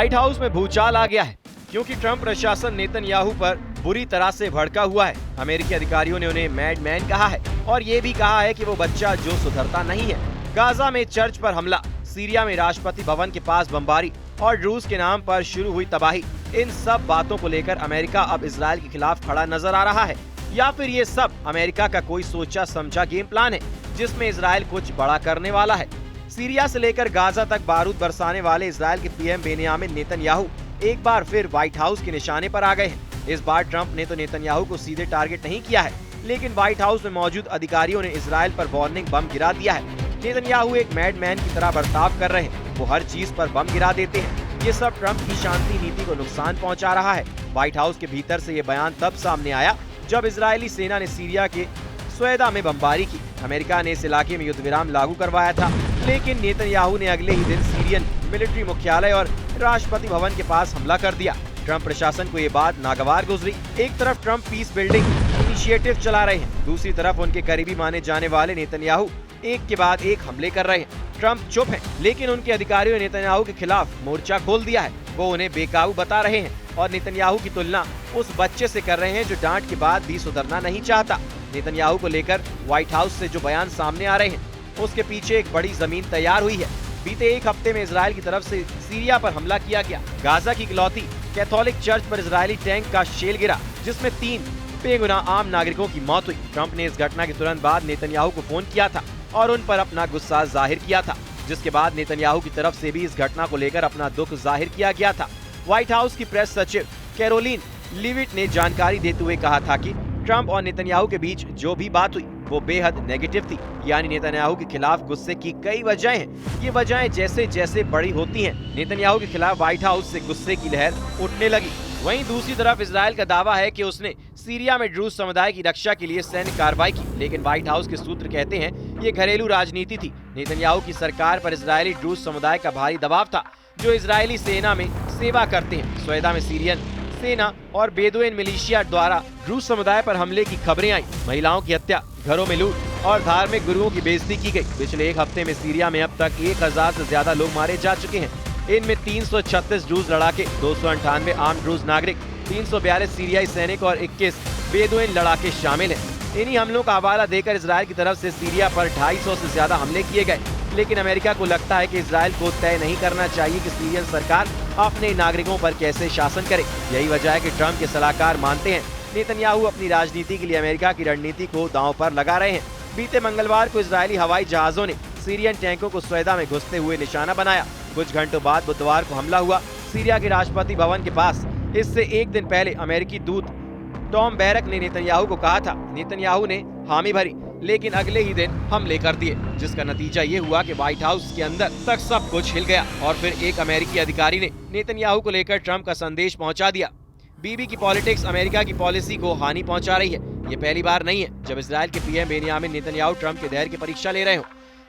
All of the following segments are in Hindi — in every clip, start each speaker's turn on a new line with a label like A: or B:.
A: व्हाइट हाउस में भूचाल आ गया है क्योंकि ट्रंप प्रशासन नेतन्याहू पर बुरी तरह से भड़का हुआ है। अमेरिकी अधिकारियों ने उन्हें मैडमैन कहा है और ये भी कहा है कि वो बच्चा जो सुधरता नहीं है। गाजा में चर्च पर हमला, सीरिया में राष्ट्रपति भवन के पास बमबारी और रूस के नाम पर शुरू हुई तबाही, इन सब बातों को लेकर अमेरिका अब इजराइल के खिलाफ खड़ा नजर आ रहा है। या फिर ये सब अमेरिका का कोई सोचा समझा गेम प्लान है जिसमें इजराइल कुछ बड़ा करने वाला है। सीरिया से लेकर गाजा तक बारूद बरसाने वाले इजराइल के पीएम बेनियामिन नेतन्याहू एक बार फिर व्हाइट हाउस के निशाने पर आ गए हैं। इस बार ट्रंप ने तो नेतन्याहू को सीधे टारगेट नहीं किया है, लेकिन व्हाइट हाउस में मौजूद अधिकारियों ने इजराइल पर वार्निंग बम गिरा दिया है। नेतन्याहू एक मैडमैन की तरह बर्ताव कर रहे हैं, वो हर चीज पर बम गिरा देते हैं। ये सब ट्रंप की शांति नीति को नुकसान पहुंचा रहा है। व्हाइट हाउस के भीतर से ये बयान तब सामने आया जब इजरायली सेना ने सीरिया के स्वेदा में बमबारी की। अमेरिका ने इस इलाके में युद्ध विराम लागू करवाया था, लेकिन नेतन्याहू ने अगले ही दिन सीरियन मिलिट्री मुख्यालय और राष्ट्रपति भवन के पास हमला कर दिया। ट्रंप प्रशासन को ये बात नागवार गुजरी। एक तरफ ट्रंप पीस बिल्डिंग इनिशिएटिव चला रहे हैं, दूसरी तरफ उनके करीबी माने जाने वाले नेतन्याहू एक के बाद एक हमले कर रहे हैं। ट्रंप चुप हैं, लेकिन उनके अधिकारियों ने नेतन्याहू के खिलाफ मोर्चा खोल दिया है। वो उन्हें बेकाबू बता रहे हैं और नेतन्याहू की तुलना उस बच्चे से कर रहे हैं जो डांट के बाद भी सुधरना नहीं चाहता। नेतन्याहू को लेकर व्हाइट हाउस से जो बयान सामने आ रहे हैं, उसके पीछे एक बड़ी जमीन तैयार हुई है। बीते एक हफ्ते में इजराइल की तरफ से सीरिया पर हमला किया गया। गाजा की इकलौती कैथोलिक चर्च पर इजरायली टैंक का शेल गिरा, जिसमें 3 बेगुनाह आम नागरिकों की मौत हुई। ट्रंप ने इस घटना के तुरंत बाद नेतन्याहू को फोन किया था और उन पर अपना गुस्सा जाहिर किया था, जिसके बाद नेतन्याहू की तरफ से भी इस घटना को लेकर अपना दुख जाहिर किया गया था। व्हाइट हाउस की प्रेस सचिव कैरोलिन लिविट ने जानकारी देते हुए कहा था कि ट्रंप और नेतन्याहू के बीच जो भी बात हुई वो बेहद नेगेटिव थी। यानी नेतन्याहू के खिलाफ गुस्से की कई वजहें हैं। ये वजहें जैसे जैसे बड़ी होती हैं, नेतन्याहू के खिलाफ व्हाइट हाउस से गुस्से की लहर उठने लगी। वहीं दूसरी तरफ इजराइल का दावा है कि उसने सीरिया में ड्रूज समुदाय की रक्षा के लिए सैन्य कार्रवाई की, लेकिन व्हाइट हाउस के सूत्र कहते हैं ये घरेलू राजनीति थी। नेतन्याहू की सरकार पर इजरायली ड्रूज समुदाय का भारी दबाव था, जो इजरायली सेना में सेवा करते हैं। स्वेदा में सीरियन सेना और बेदुइन मिलिशिया द्वारा ड्रूज समुदाय पर हमले की खबरें आई। महिलाओं की हत्या, घरों में लूट और धार्मिक गुरुओं की बेइज्जती की गई। पिछले एक हफ्ते में सीरिया में अब तक 1000 से ज्यादा लोग मारे जा चुके हैं। इनमें 336 ड्रूज लड़ाके, 298 आम ड्रूज नागरिक, 342 सीरियाई सैनिक और 21 बेदुइन लड़ाके शामिल हैं। इन्हीं हमलों का हवाला देकर इजराइल की तरफ से सीरिया पर 250 से ज्यादा हमले किए गए, लेकिन अमेरिका को लगता है कि इजराइल को तय नहीं करना चाहिए कि सीरियन सरकार अपने नागरिकों पर कैसे शासन करे। यही वजह है कि ट्रंप के सलाहकार मानते हैं नेतन्याहू अपनी राजनीति के लिए अमेरिका की रणनीति को दांव पर लगा रहे हैं। बीते मंगलवार को इजरायली हवाई जहाजों ने सीरियन टैंकों को स्वेदा में घुसते हुए निशाना बनाया। कुछ घंटों बाद बुधवार को हमला हुआ सीरिया के राष्ट्रपति भवन के पास। इससे एक दिन पहले अमेरिकी दूत टॉम बैरक ने नेतन्याहू को कहा था। नेतन्याहू ने हामी भरी, लेकिन अगले ही दिन हमले कर दिए, जिसका नतीजा ये हुआ कि व्हाइट हाउस के अंदर तक सब कुछ हिल गया। और फिर एक अमेरिकी अधिकारी ने नेतन्याहू को लेकर ट्रंप का संदेश पहुंचा दिया। बीबी की पॉलिटिक्स अमेरिका की पॉलिसी को हानि पहुंचा रही है। ये पहली बार नहीं है जब इजराइल के पीएम बेनियामिन नेतन्याहू ट्रंप के धैर्य की परीक्षा ले रहे हो।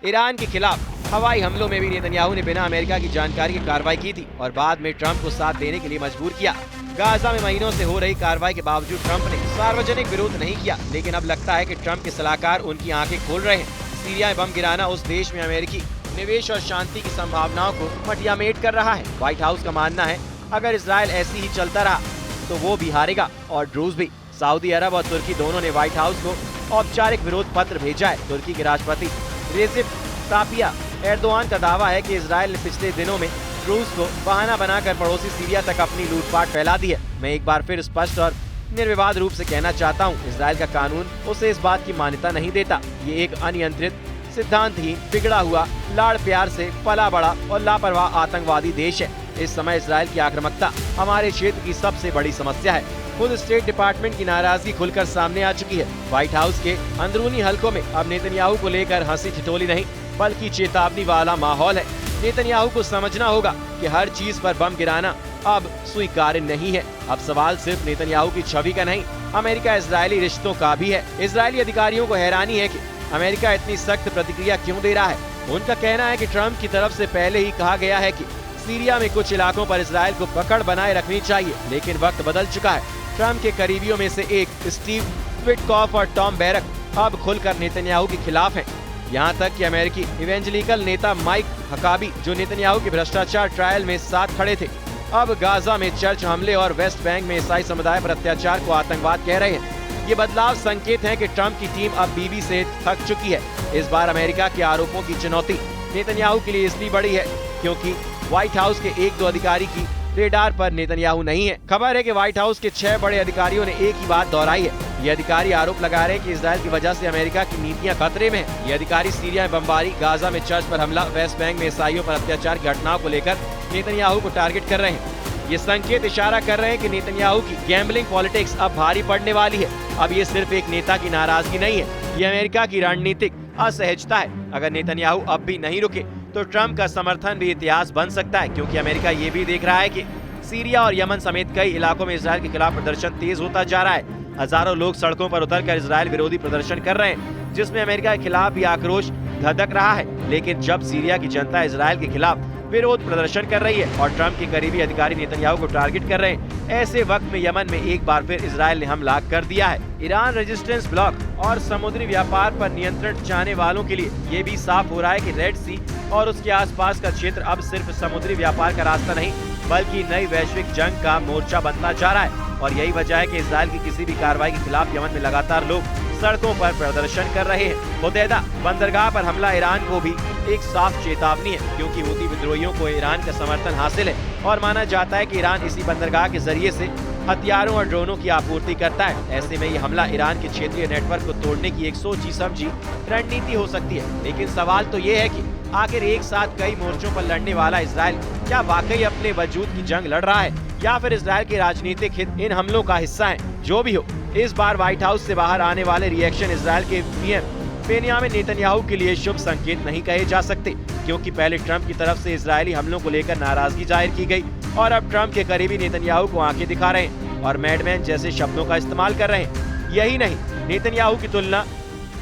A: ईरान के खिलाफ हवाई हमलों में भी नेतन्याहू ने बिना अमेरिका की जानकारी की कार्रवाई की थी और बाद में ट्रंप को साथ देने के लिए मजबूर किया। गाजा में महीनों से हो रही कार्रवाई के बावजूद ट्रंप ने सार्वजनिक विरोध नहीं किया, लेकिन अब लगता है कि ट्रंप के सलाहकार उनकी आंखें खोल रहे हैं। सीरिया में बम गिराना उस देश में अमेरिकी निवेश और शांति की संभावनाओं को मटियामेट कर रहा है। व्हाइट हाउस का मानना है अगर इजराइल ऐसी ही चलता रहा तो वो भी हारेगा और ड्रूज भी। सऊदी अरब और तुर्की दोनों ने व्हाइट हाउस को औपचारिक विरोध पत्र भेजा है। तुर्की के राष्ट्रपति रेसिप तायिप एर्दोआन का दावा है कि इजराइल ने पिछले दिनों में रूस को बहाना बनाकर पड़ोसी सीरिया तक अपनी लूटपाट फैला दी है। मैं एक बार फिर स्पष्ट और निर्विवाद रूप से कहना चाहता हूँ, इजराइल का कानून उसे इस बात की मान्यता नहीं देता। ये एक अनियंत्रित, सिद्धांतहीन, बिगड़ा हुआ, लाड़ प्यार से पला बड़ा और लापरवाह आतंकवादी देश है। इस समय इजराइल की आक्रामकता हमारे क्षेत्र की सबसे बड़ी समस्या है। खुद स्टेट डिपार्टमेंट की नाराजगी खुलकर सामने आ चुकी है। व्हाइट हाउस के अंदरूनी हलकों में अब नेतन्याहू को लेकर हंसी ठिठोली नहीं बल्कि चेतावनी वाला माहौल है। नेतन्याहू को समझना होगा कि हर चीज पर बम गिराना अब स्वीकार्य नहीं है। अब सवाल सिर्फ नेतन्याहू की छवि का नहीं, अमेरिका इजरायली रिश्तों का भी है। इजरायली अधिकारियों को हैरानी है कि अमेरिका इतनी सख्त प्रतिक्रिया क्यों दे रहा है। उनका कहना है कि ट्रंप की तरफ से पहले ही कहा गया है कि सीरिया में कुछ इलाकों पर इजराइल को पकड़ बनाए रखनी चाहिए, लेकिन वक्त बदल चुका है। ट्रंप के करीबियों में से एक स्टीव विटकॉफ और टॉम बैरक अब खुलकर नेतन्याहू के खिलाफ हैं। यहाँ तक कि अमेरिकी इवेंजलिकल नेता माइक हकाबी, जो नेतन्याहू के भ्रष्टाचार ट्रायल में साथ खड़े थे, अब गाजा में चर्च हमले और वेस्ट बैंक में ईसाई समुदाय पर अत्याचार को आतंकवाद कह रहे हैं। ये बदलाव संकेत है कि ट्रंप की टीम अब बीवी से थक चुकी है। इस बार अमेरिका के आरोपों की चुनौती नेतन्याहू के लिए इसलिए बड़ी है क्योंकि व्हाइट हाउस के 1-2 अधिकारी की रेडार पर नेतन्याहू नहीं है। खबर है कि व्हाइट हाउस के 6 बड़े अधिकारियों ने एक ही बात दोहराई है। ये अधिकारी आरोप लगा रहे हैं कि इजराइल की वजह से अमेरिका की नीतियां खतरे में हैं। ये अधिकारी सीरिया में बमबारी, गाजा में चर्च पर हमला, वेस्ट बैंक में ईसाइयों पर अत्याचार की घटनाओं को लेकर नेतन्याहू को टारगेट कर रहे हैं। ये संकेत इशारा कर रहे हैं कि नेतन्याहू की गैम्बलिंग पॉलिटिक्स अब भारी पड़ने वाली है। अब ये सिर्फ एक नेता की नाराजगी नहीं है, ये अमेरिका की रणनीतिक असहजता है। अगर नेतन्याहू अब भी नहीं रुके तो ट्रंप का समर्थन भी इतिहास बन सकता है, क्योंकि अमेरिका ये भी देख रहा है कि सीरिया और यमन समेत कई इलाकों में इजराइल के खिलाफ प्रदर्शन तेज होता जा रहा है। हजारों लोग सड़कों पर उतरकर इजराइल विरोधी प्रदर्शन कर रहे हैं, जिसमें अमेरिका के खिलाफ भी आक्रोश धधक रहा है। लेकिन जब सीरिया की जनता इजराइल के खिलाफ विरोध प्रदर्शन कर रही है और ट्रंप के करीबी अधिकारी नेतन्याहू को टारगेट कर रहे हैं, ऐसे वक्त में यमन में एक बार फिर इजराइल ने हमला कर दिया है। ईरान रेजिस्टेंस ब्लॉक और समुद्री व्यापार पर नियंत्रण चाहने वालों के लिए ये भी साफ हो रहा है कि रेड सी और उसके आसपास का क्षेत्र अब सिर्फ समुद्री व्यापार का रास्ता नहीं बल्कि नई वैश्विक जंग का मोर्चा बनता जा रहा है। और यही वजह है कि इजराइल की किसी भी कार्रवाई के खिलाफ यमन में लगातार लोग सड़कों पर प्रदर्शन कर रहे हैं। होदेदा बंदरगाह पर हमला ईरान को भी एक साफ चेतावनी है, क्योंकि हूती विद्रोहियों को ईरान का समर्थन हासिल है और माना जाता है कि ईरान इसी बंदरगाह के जरिए से हथियारों और ड्रोनों की आपूर्ति करता है। ऐसे में ये हमला ईरान के क्षेत्रीय नेटवर्क को तोड़ने की एक सोची समझी रणनीति हो सकती है। लेकिन सवाल तो ये है कि आखिर एक साथ कई मोर्चों पर लड़ने वाला इजराइल क्या वाकई अपने वजूद की जंग लड़ रहा है, या फिर इजराइल के राजनीतिक हित इन हमलों का हिस्सा है। जो भी हो, इस बार व्हाइट हाउस से बाहर आने वाले रिएक्शन इजराइल के पीएम बेनियामिन नेतन्याहू के लिए शुभ संकेत नहीं कहे जा सकते, क्योंकि पहले ट्रंप की तरफ से इजरायली हमलों को लेकर नाराजगी जाहिर की गई और अब ट्रंप के करीबी नेतन्याहू को आंखें दिखा रहे हैं और मैडमैन जैसे शब्दों का इस्तेमाल कर रहे हैं। यही नहीं, नेतन्याहू की तुलना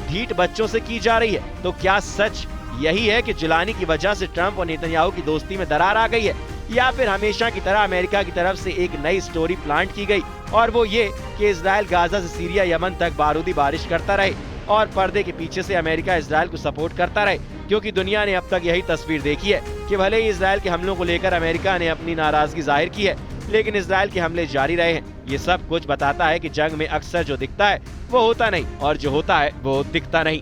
A: ढीठ बच्चों से की जा रही है। तो क्या सच यही है कि जुलानी की वजह से ट्रंप और नेतन्याहू की दोस्ती में दरार आ गई है, या फिर हमेशा की तरह अमेरिका की तरफ से एक नई स्टोरी प्लांट की गई और वो ये कि इजराइल गाजा से सीरिया यमन तक बारूदी बारिश करता रहे और पर्दे के पीछे से अमेरिका इजराइल को सपोर्ट करता रहे, क्योंकि दुनिया ने अब तक यही तस्वीर देखी है कि भले ही इजराइल के हमलों को लेकर अमेरिका ने अपनी नाराजगी जाहिर की है, लेकिन इजराइल के हमले जारी रहे हैं। ये सब कुछ बताता है कि जंग में अक्सर जो दिखता है वो होता नहीं और जो होता है वो दिखता नहीं।